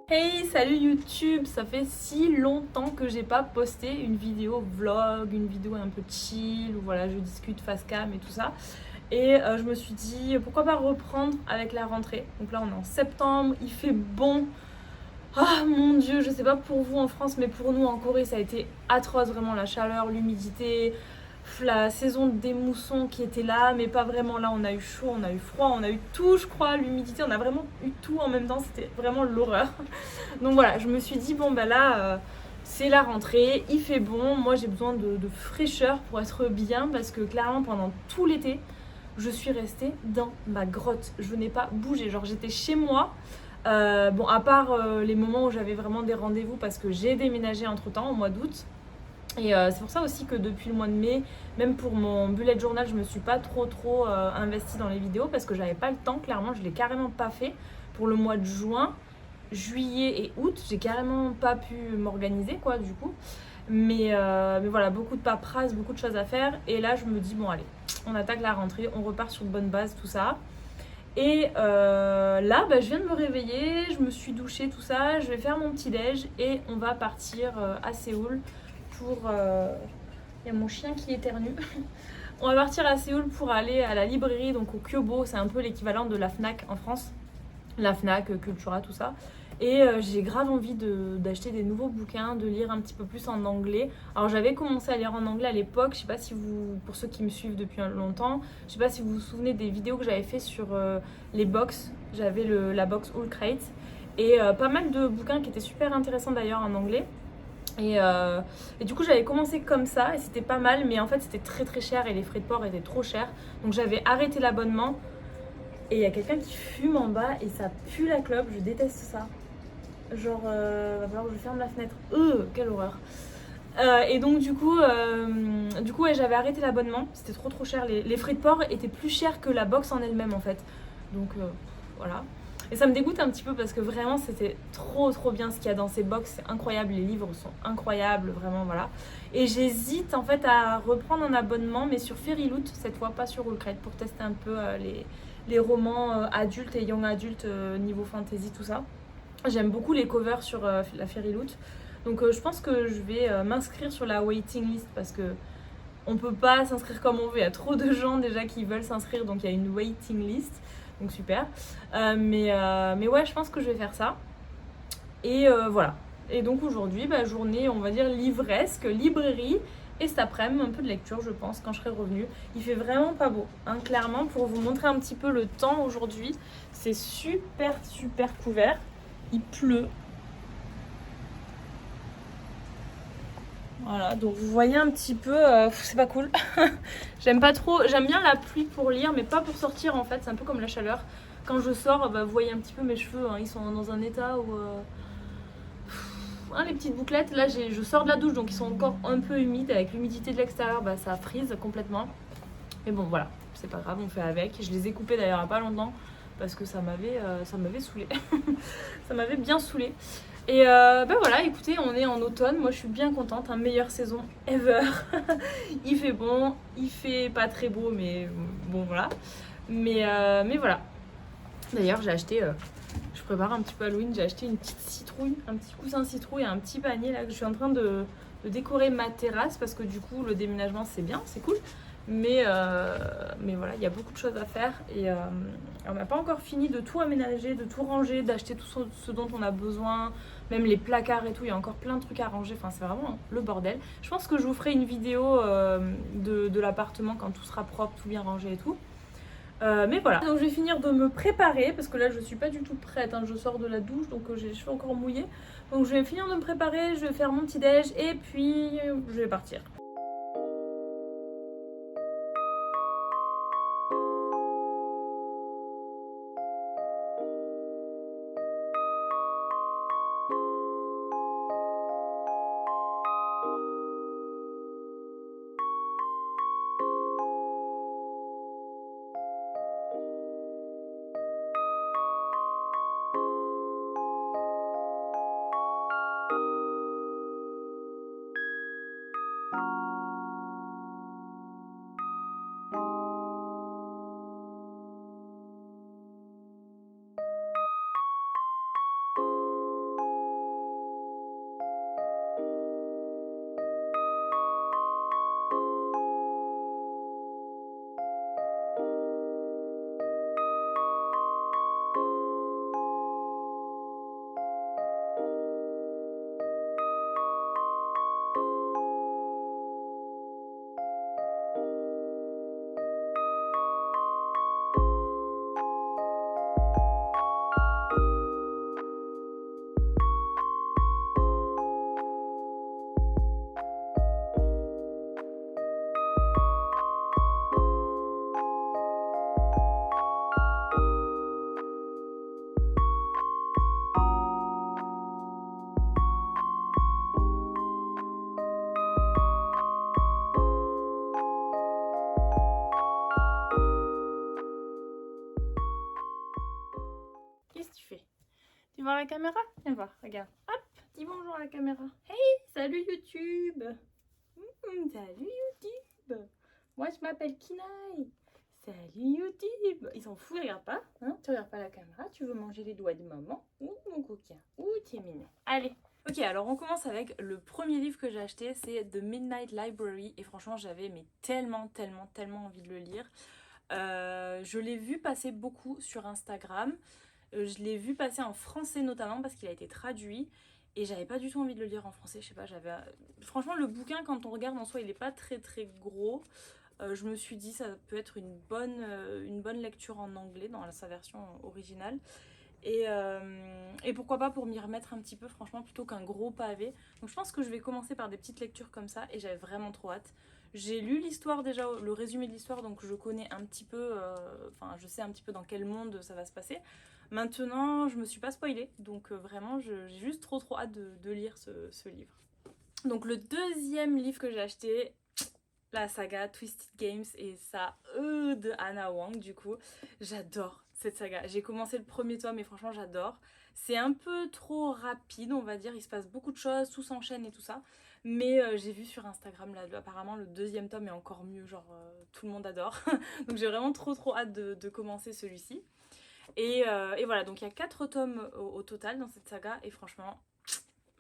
Hey, salut YouTube! Ça fait si longtemps que j'ai pas posté une vidéo vlog, une vidéo un peu chill, où voilà, je discute face cam et tout ça. Et je me suis dit, pourquoi pas reprendre avec la rentrée. Donc là, on est en septembre, il fait bon. Ah mon Dieu, je sais pas pour vous en France, mais pour nous en Corée, ça a été atroce, vraiment, la chaleur, l'humidité, la saison des moussons qui était là, mais pas vraiment là. On a eu chaud, on a eu froid, on a eu tout, je crois, l'humidité, on a vraiment eu tout en même temps, c'était vraiment l'horreur. Donc voilà, je me suis dit, bon, bah là, c'est la rentrée, il fait bon. Moi, j'ai besoin de fraîcheur pour être bien parce que clairement, pendant tout l'été, je suis restée dans ma grotte. Je n'ai pas bougé. Genre, j'étais chez moi. Bon, à part les moments où j'avais vraiment des rendez-vous parce que j'ai déménagé entre temps, au mois d'août. Et c'est pour ça aussi que depuis le mois de mai, même pour mon bullet journal, je me suis pas trop investie dans les vidéos parce que j'avais pas le temps. Clairement, je l'ai carrément pas fait. Pour le mois de juin, juillet et août, j'ai carrément pas pu m'organiser quoi du coup. Mais voilà, beaucoup de paperasse, beaucoup de choses à faire. Et là, je me dis, bon, allez, on attaque la rentrée, on repart sur de bonnes bases, tout ça. Et là, bah, je viens de me réveiller, je me suis douchée, tout ça. Je vais faire mon petit déj et on va partir à Séoul pour. Il y a mon chien qui éternue. On va partir à Séoul pour aller à la librairie, donc au Kyobo, c'est un peu l'équivalent de la Fnac en France. La Fnac, Cultura, tout ça. Et j'ai grave envie d'acheter des nouveaux bouquins, de lire un petit peu plus en anglais. Alors j'avais commencé à lire en anglais à l'époque, je sais pas si vous, pour ceux qui me suivent depuis longtemps, je sais pas si vous vous souvenez des vidéos que j'avais fait sur les box. J'avais la box All Crate et pas mal de bouquins qui étaient super intéressants d'ailleurs en anglais. Et du coup j'avais commencé comme ça et c'était pas mal, mais en fait c'était très cher et les frais de port étaient trop chers. Donc j'avais arrêté l'abonnement. Et il y a quelqu'un qui fume en bas et ça pue la clope, je déteste ça. Genre, va falloir que je ferme la fenêtre. Quelle horreur. Et donc du coup ouais, j'avais arrêté l'abonnement, c'était trop cher. Les frais de port étaient plus chers que la box en elle-même en fait. Donc voilà. Et ça me dégoûte un petit peu parce que vraiment c'était trop bien ce qu'il y a dans ces box, c'est incroyable, les livres sont incroyables, vraiment voilà. Et j'hésite en fait à reprendre un abonnement mais sur Fairyloot cette fois, pas sur Allcred, pour tester un peu les romans adultes et young adultes niveau fantasy, tout ça. J'aime beaucoup les covers sur la Fairyloot. Donc je pense que je vais m'inscrire sur la waiting list parce que on peut pas s'inscrire comme on veut. Il y a trop de gens déjà qui veulent s'inscrire, donc il y a une waiting list. Donc super. Mais ouais, je pense que je vais faire ça. Et voilà. Et donc aujourd'hui, bah, journée, on va dire livresque, librairie. Et cet après-midi, un peu de lecture, je pense, quand je serai revenue. Il fait vraiment pas beau, hein, clairement. Pour vous montrer un petit peu le temps aujourd'hui, c'est super couvert. Il pleut. Voilà, donc vous voyez un petit peu, c'est pas cool. J'aime pas trop, j'aime bien la pluie pour lire, mais pas pour sortir en fait, c'est un peu comme la chaleur. Quand je sors, bah, vous voyez un petit peu mes cheveux, hein, ils sont dans un état où... hein, les petites bouclettes, là je sors de la douche, donc ils sont encore un peu humides. Avec l'humidité de l'extérieur, bah, ça frise complètement. Mais bon, voilà, c'est pas grave, on fait avec. Je les ai coupés d'ailleurs il y a pas longtemps, parce que ça m'avait saoulé. Ça m'avait bien saoulé. Et ben voilà, écoutez, on est en automne, moi je suis bien contente, hein, meilleure saison ever. Il fait bon, il fait pas très beau, mais bon voilà. Mais voilà. D'ailleurs, j'ai acheté, je prépare un petit peu Halloween, j'ai acheté une petite citrouille, un petit coussin citrouille et un petit panier là que je suis en train de décorer ma terrasse parce que du coup le déménagement c'est bien, c'est cool. Mais voilà, il y a beaucoup de choses à faire et on n'a pas encore fini de tout aménager, de tout ranger, d'acheter tout ce dont on a besoin, même les placards et tout, il y a encore plein de trucs à ranger, enfin c'est vraiment le bordel. Je pense que je vous ferai une vidéo de l'appartement quand tout sera propre, tout bien rangé et tout. Mais voilà, donc je vais finir de me préparer parce que là je suis pas du tout prête, hein. Je sors de la douche donc j'ai les cheveux encore mouillés. Donc je vais finir de me préparer, je vais faire mon petit déj et puis je vais partir. Qu'est-ce que tu fais? Tu vois la caméra? Viens voir, regarde. Hop, dis bonjour à la caméra. Hey, salut YouTube. Salut YouTube. Moi je m'appelle Kinaï. Salut YouTube. Ils s'en foutent, regarde pas. Hein, tu regardes pas la caméra, tu veux manger les doigts de maman. Ouh mon coquin. Ouh, t'es mignon. Allez. Ok, alors on commence avec le premier livre que j'ai acheté, c'est The Midnight Library. Et franchement, j'avais mais tellement envie de le lire. Je l'ai vu passer beaucoup sur Instagram. Je l'ai vu passer en français notamment parce qu'il a été traduit. Et j'avais pas du tout envie de le lire en français, je sais pas, j'avais... Franchement, le bouquin, quand on regarde en soi, il est pas très gros. Je me suis dit, ça peut être une bonne lecture en anglais, dans sa version originale. Et pourquoi pas pour m'y remettre un petit peu, franchement, plutôt qu'un gros pavé. Donc je pense que je vais commencer par des petites lectures comme ça, et j'avais vraiment trop hâte. J'ai lu l'histoire déjà, le résumé de l'histoire, donc je connais un petit peu, enfin je sais un petit peu dans quel monde ça va se passer. Maintenant, je me suis pas spoilée, donc vraiment j'ai juste trop hâte de lire ce livre. Donc le deuxième livre que j'ai acheté, la saga Twisted Games, et ça de Hannah Wang du coup. J'adore cette saga. J'ai commencé le premier tome et franchement j'adore. C'est un peu trop rapide on va dire, il se passe beaucoup de choses, tout s'enchaîne et tout ça. Mais j'ai vu sur Instagram là, apparemment le deuxième tome est encore mieux, genre tout le monde adore. Donc j'ai vraiment trop hâte de commencer celui-ci. Et voilà, donc il y a 4 tomes au total dans cette saga et franchement...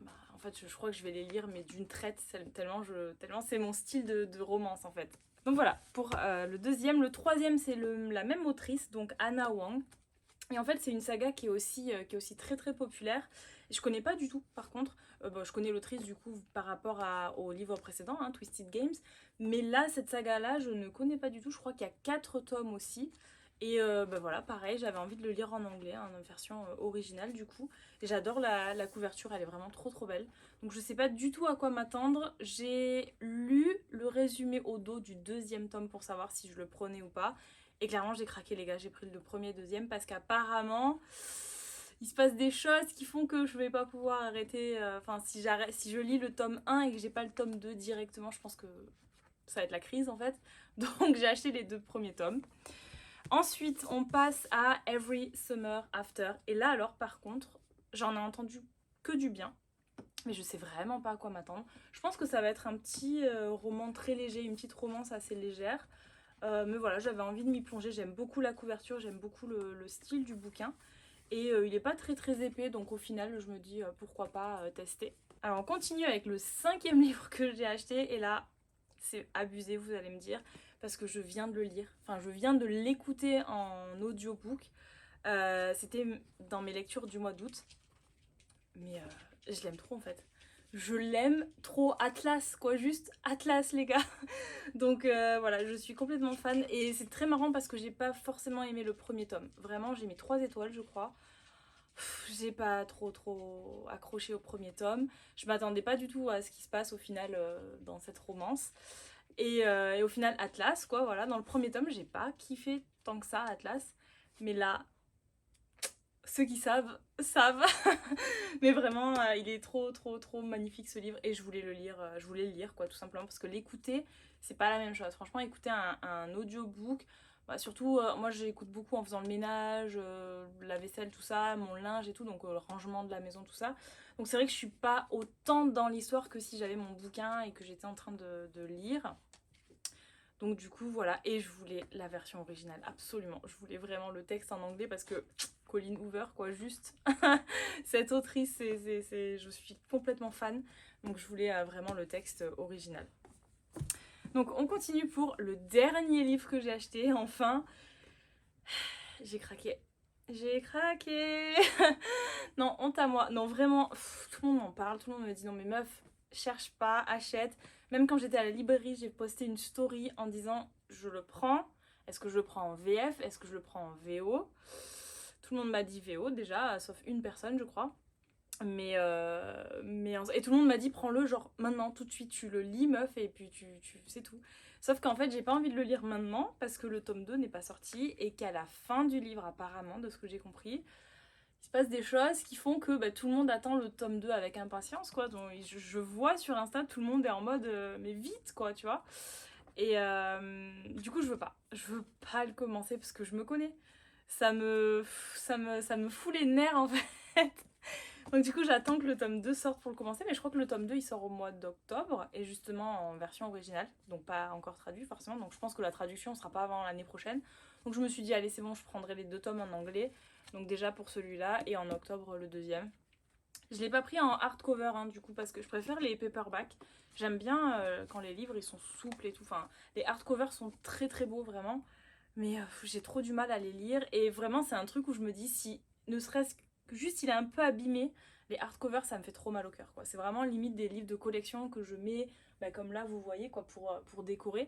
Bah, en fait, je crois que je vais les lire, mais d'une traite, tellement c'est mon style de romance, en fait. Donc voilà, pour le deuxième. Le troisième, c'est la même autrice, donc Hannah Wang. Et en fait, c'est une saga qui est aussi très populaire. Et je connais pas du tout, par contre. Bon, je connais l'autrice, du coup, par rapport au livre précédent, hein, Twisted Games. Mais là, cette saga-là, je ne connais pas du tout. Je crois qu'il y a 4 tomes aussi. Et bah voilà, pareil, j'avais envie de le lire en anglais, en version originale du coup. Et j'adore la couverture, elle est vraiment trop belle. Donc je sais pas du tout à quoi m'attendre. J'ai lu le résumé au dos du deuxième tome pour savoir si je le prenais ou pas. Et clairement j'ai craqué les gars, j'ai pris le premier et deuxième parce qu'apparemment... il se passe des choses qui font que je vais pas pouvoir arrêter. Enfin, si je lis le tome 1 et que j'ai pas le tome 2 directement, je pense que ça va être la crise en fait. Donc j'ai acheté les 2 premiers tomes. Ensuite, on passe à Every Summer After. Et là, alors, par contre, j'en ai entendu que du bien. Mais je sais vraiment pas à quoi m'attendre. Je pense que ça va être un petit roman très léger, une petite romance assez légère. Mais voilà, j'avais envie de m'y plonger. J'aime beaucoup la couverture, j'aime beaucoup le style du bouquin. Et il est pas très épais, donc au final, je me dis pourquoi pas tester. Alors, on continue avec le 5e livre que j'ai acheté. Et là, c'est abusé, vous allez me dire, parce que je viens de le lire. Enfin, je viens de l'écouter en audiobook. C'était dans mes lectures du mois d'août. Mais je l'aime trop en fait. Je l'aime trop. Atlas, quoi, juste Atlas, les gars. Donc voilà, je suis complètement fan. Et c'est très marrant parce que j'ai pas forcément aimé le premier tome. Vraiment, j'ai mis 3 étoiles, je crois. J'ai pas trop accroché au premier tome. Je m'attendais pas du tout à ce qui se passe au final dans cette romance. Et au final, Atlas, quoi, voilà. Dans le premier tome, j'ai pas kiffé tant que ça, Atlas. Mais là, ceux qui savent, savent. Mais vraiment, il est trop magnifique ce livre. Et je voulais le lire, quoi, tout simplement. Parce que l'écouter, c'est pas la même chose. Franchement, écouter un audiobook... Bah, surtout, moi j'écoute beaucoup en faisant le ménage, la vaisselle, tout ça, mon linge et tout, donc le rangement de la maison, tout ça. Donc c'est vrai que je suis pas autant dans l'histoire que si j'avais mon bouquin et que j'étais en train de lire. Donc du coup voilà, et je voulais la version originale, absolument. Je voulais vraiment le texte en anglais parce que Colleen Hoover, quoi, juste. Cette autrice, je suis complètement fan, donc je voulais vraiment le texte original. Donc on continue pour le dernier livre que j'ai acheté, enfin. J'ai craqué. J'ai craqué. Non, honte à moi. Non, vraiment, tout le monde m'en parle, tout le monde me dit non mais meuf, cherche pas, achète. Même quand j'étais à la librairie, j'ai posté une story en disant je le prends. Est-ce que je le prends en VF? Est-ce que je le prends en VO? Tout le monde m'a dit VO déjà, sauf une personne je crois. Et tout le monde m'a dit prends-le genre maintenant tout de suite, tu le lis meuf et puis c'est tout. Sauf qu'en fait j'ai pas envie de le lire maintenant parce que le tome 2 n'est pas sorti et qu'à la fin du livre apparemment, de ce que j'ai compris, il se passe des choses qui font que tout le monde attend le tome 2 avec impatience quoi. Donc je vois sur Insta tout le monde est en mode mais vite quoi tu vois. Et du coup je veux pas le commencer parce que je me connais. ça me fout les nerfs en fait. Donc du coup j'attends que le tome 2 sorte pour le commencer, mais je crois que le tome 2 il sort au mois d'octobre, et justement en version originale, donc pas encore traduit forcément, donc je pense que la traduction sera pas avant l'année prochaine. Donc je me suis dit allez c'est bon, je prendrai les 2 tomes en anglais, donc déjà pour celui-là, et en octobre le deuxième. Je l'ai pas pris en hardcover hein, du coup, parce que je préfère les paperbacks. J'aime bien quand les livres ils sont souples et tout, enfin les hardcovers sont très très beaux vraiment, mais j'ai trop du mal à les lire, et vraiment c'est un truc où je me dis si ne serait-ce que juste il est un peu abîmé, les hardcovers ça me fait trop mal au cœur quoi. C'est vraiment limite des livres de collection que je mets comme là vous voyez quoi, pour décorer.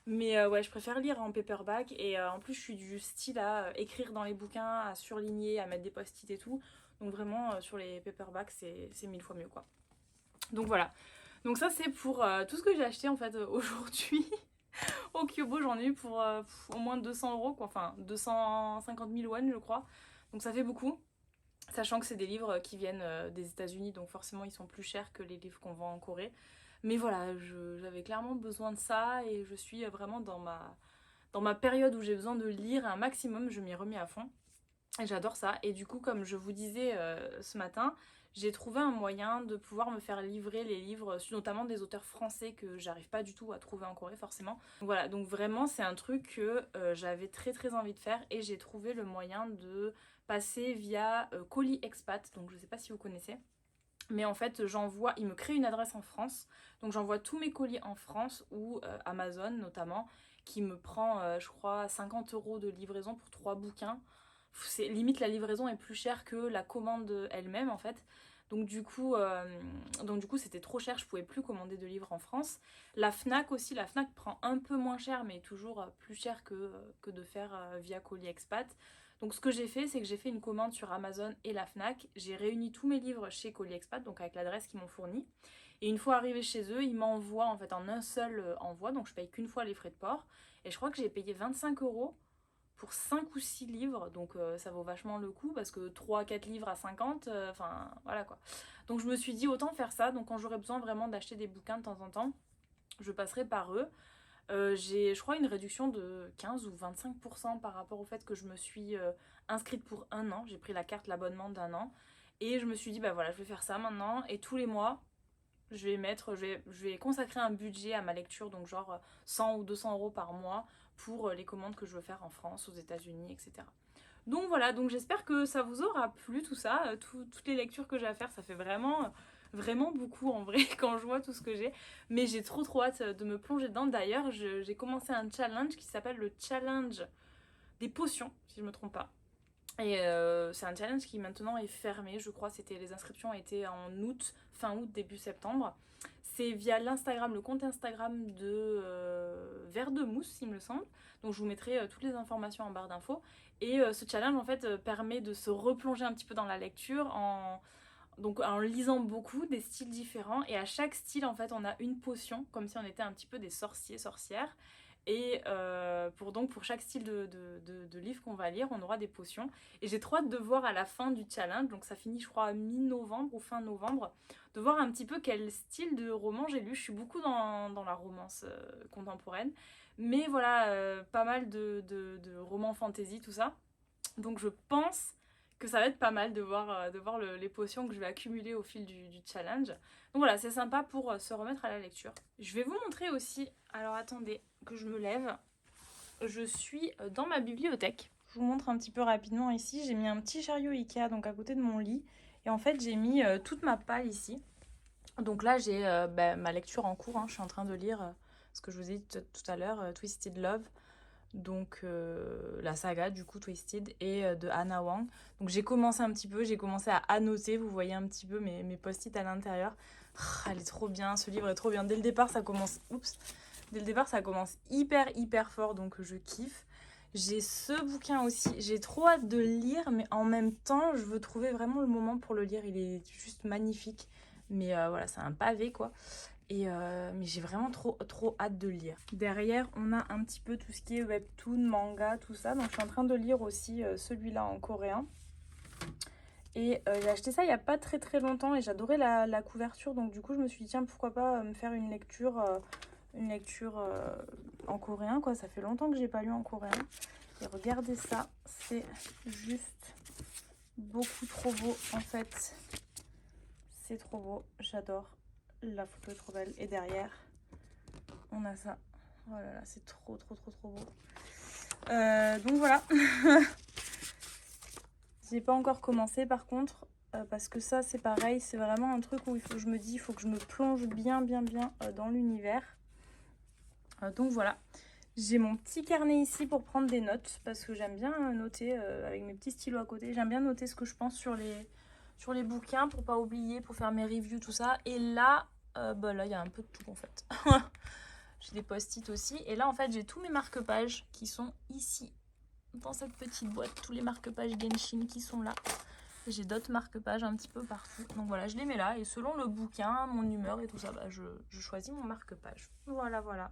Mais ouais, je préfère lire en paperback, et en plus je suis du style à écrire dans les bouquins, à surligner, à mettre des post-it et tout. Donc vraiment sur les paperbacks c'est 1000 fois mieux quoi. Donc voilà. Donc ça c'est pour tout ce que j'ai acheté en fait aujourd'hui. Au Kyobo j'en ai eu pour au moins 200 € quoi, enfin 250 000 won je crois. Donc ça fait beaucoup. Sachant que c'est des livres qui viennent des États-Unis, donc forcément ils sont plus chers que les livres qu'on vend en Corée. Mais voilà, j'avais clairement besoin de ça, et je suis vraiment dans ma période où j'ai besoin de lire un maximum, je m'y remets à fond. Et j'adore ça. Et du coup, comme je vous disais ce matin, j'ai trouvé un moyen de pouvoir me faire livrer les livres, notamment des auteurs français que j'arrive pas du tout à trouver en Corée forcément. Donc voilà, donc vraiment c'est un truc que j'avais très très envie de faire, et j'ai trouvé le moyen de passer via Colis Expat, donc je sais pas si vous connaissez. Mais en fait, j'envoie, il me crée une adresse en France, donc j'envoie tous mes colis en France, ou Amazon notamment, qui me prend, je crois, 50 € de livraison pour 3 bouquins. C'est limite la livraison est plus chère que la commande elle-même en fait. Donc du coup c'était trop cher, je pouvais plus commander de livres en France. La Fnac aussi, la Fnac prend un peu moins cher, mais toujours plus cher que de faire via Colis Expat. Donc ce que j'ai fait, c'est que j'ai fait une commande sur Amazon et la Fnac. J'ai réuni tous mes livres chez Colis Expat, donc avec l'adresse qu'ils m'ont fournie. Et une fois arrivé chez eux, ils m'envoient en fait en un seul envoi, donc je paye qu'une fois les frais de port. Et je crois que j'ai payé 25 € pour 5 ou 6 livres, donc ça vaut vachement le coup, parce que 3-4 livres à 50, enfin voilà quoi. Donc je me suis dit autant faire ça, donc quand j'aurai besoin vraiment d'acheter des bouquins de temps en temps, je passerai par eux. J'ai je crois une réduction de 15 ou 25% par rapport au fait que je me suis inscrite pour un an, j'ai pris la carte l'abonnement d'un an, et je me suis dit bah voilà je vais faire ça maintenant, et tous les mois je vais consacrer un budget à ma lecture, donc genre 100 ou 200 € par mois pour les commandes que je veux faire en France, aux États-Unis, etc. Donc voilà, donc j'espère que ça vous aura plu tout ça, toutes les lectures que j'ai à faire, ça fait vraiment beaucoup en vrai quand je vois tout ce que j'ai, mais j'ai trop hâte de me plonger dedans. D'ailleurs, j'ai commencé un challenge qui s'appelle le challenge des potions, si je me trompe pas. Et c'est un challenge qui maintenant est fermé, je crois, les inscriptions étaient en août, fin août, début septembre. C'est via l'Instagram, le compte Instagram de Verre de Mousse, il me semble. Donc je vous mettrai toutes les informations en barre d'infos. Et ce challenge en fait permet de se replonger un petit peu dans la lecture donc en lisant beaucoup des styles différents, et à chaque style en fait on a une potion, comme si on était un petit peu des sorciers, sorcières. Et pour chaque style de livre qu'on va lire, on aura des potions. Et j'ai trop hâte de voir à la fin du challenge, donc ça finit je crois mi-novembre ou fin novembre, de voir un petit peu quel style de roman j'ai lu. Je suis beaucoup dans la romance contemporaine, mais voilà, pas mal de romans fantasy, tout ça. Donc je pense que ça va être pas mal de voir les potions que je vais accumuler au fil du challenge. Donc voilà, c'est sympa pour se remettre à la lecture. Je vais vous montrer aussi, alors attendez que je me lève, je suis dans ma bibliothèque. Je vous montre un petit peu rapidement ici, j'ai mis un petit chariot Ikea donc à côté de mon lit, et en fait j'ai mis toute ma palle ici. Donc là j'ai ma lecture en cours, hein. Je suis en train de lire ce que je vous ai dit tout à l'heure, Twisted Love. Donc la saga du coup Twisted, et de Hannah Wang. Donc j'ai commencé un petit peu, j'ai commencé à annoter, vous voyez un petit peu mes post-it à l'intérieur. Elle est trop bien, ce livre est trop bien. Dès le départ ça commence, hyper fort, donc je kiffe. J'ai ce bouquin aussi, j'ai trop hâte de le lire, mais en même temps je veux trouver vraiment le moment pour le lire, il est juste magnifique. Mais voilà, c'est un pavé quoi. Mais j'ai vraiment trop hâte de le lire. Derrière, on a un petit peu tout ce qui est webtoon, manga, tout ça. Donc je suis en train de lire aussi celui-là en coréen. Et j'ai acheté ça il n'y a pas très longtemps, et j'adorais la couverture. Donc du coup, je me suis dit, tiens, pourquoi pas me faire une lecture en coréen, quoi. Ça fait longtemps que j'ai pas lu en coréen. Et regardez ça, c'est juste beaucoup trop beau en fait. C'est trop beau, j'adore. La photo est trop belle. Et derrière, on a ça. Oh là là, c'est trop beau. Donc voilà. J'ai pas encore commencé par contre. Parce que ça, c'est pareil. C'est vraiment un truc où je me dis, il faut que je me plonge bien dans l'univers. Donc voilà. J'ai mon petit carnet ici pour prendre des notes. Parce que j'aime bien noter avec mes petits stylos à côté. J'aime bien noter ce que je pense sur les bouquins pour pas oublier, pour faire mes reviews, tout ça. Et là, là, il y a un peu de tout en fait. J'ai des post-it aussi. Et là, en fait, j'ai tous mes marque-pages qui sont ici, dans cette petite boîte. Tous les marque-pages Genshin qui sont là. J'ai d'autres marque-pages un petit peu partout. Donc voilà, je les mets là. Et selon le bouquin, mon humeur et tout ça, je choisis mon marque-page. Voilà.